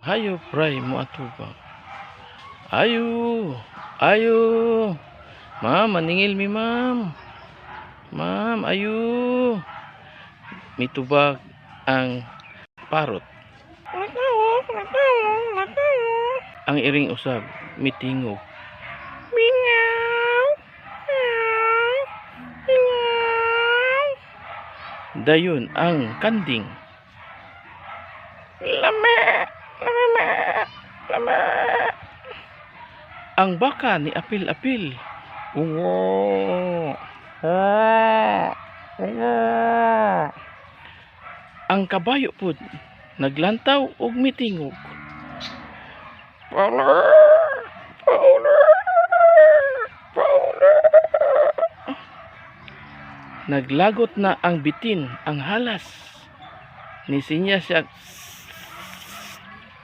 Hayo pray mo atubang. Ayo, ayo. Ma'am, maningil mi ma'am. Ma'am, ayo. Mitubag ang parot. Ang iring usab mitingog. Mingaw. Mingaw. Dayon ang kanding. Lama. Lama. Lama. Ang baka ni apil-apil. Ungo. Ang kabayo pud naglantaw og mitingog. Paula. Paula. Paula. Naglagot na ang bitin, ang halas. Nisinya siya